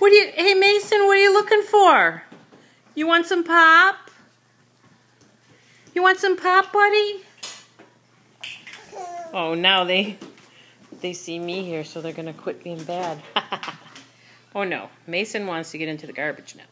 Hey Mason, what are you looking for? You want some pop? You want some pop, buddy? Oh, now they see me here, so they're gonna quit being bad. Oh no, Mason wants to get into the garbage now.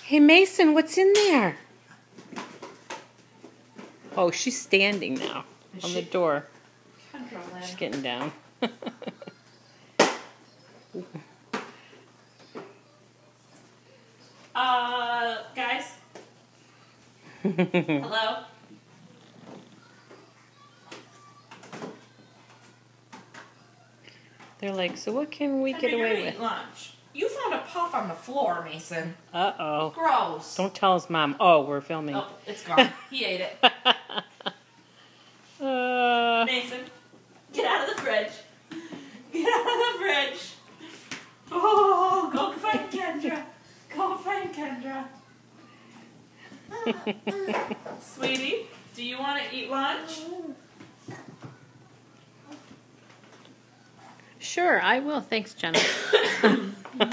Hey Mason, what's in there? Oh, she's standing now on the door. She's getting down. Guys? Hello? They're like, so what can we get away with? Lunch. You found a puff on the floor, Mason. Uh-oh. Gross. Don't tell his mom. Oh, we're filming. Oh, it's gone. He ate it. Mason, get out of the fridge. Get out of the fridge. Oh, go find Kendra. Go find Kendra. Sweetie, do you want to eat lunch? Sure, I will. Thanks, Jenna. You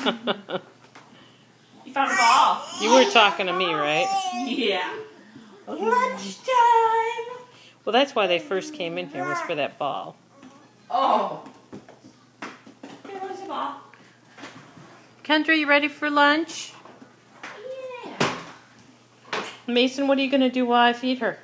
found a ball. You were talking to me, right? Yeah. Lunchtime. Well, that's why they first came in here, was for that ball. Oh. Here was a ball. Kendra, you ready for lunch? Yeah. Mason, what are you going to do while I feed her?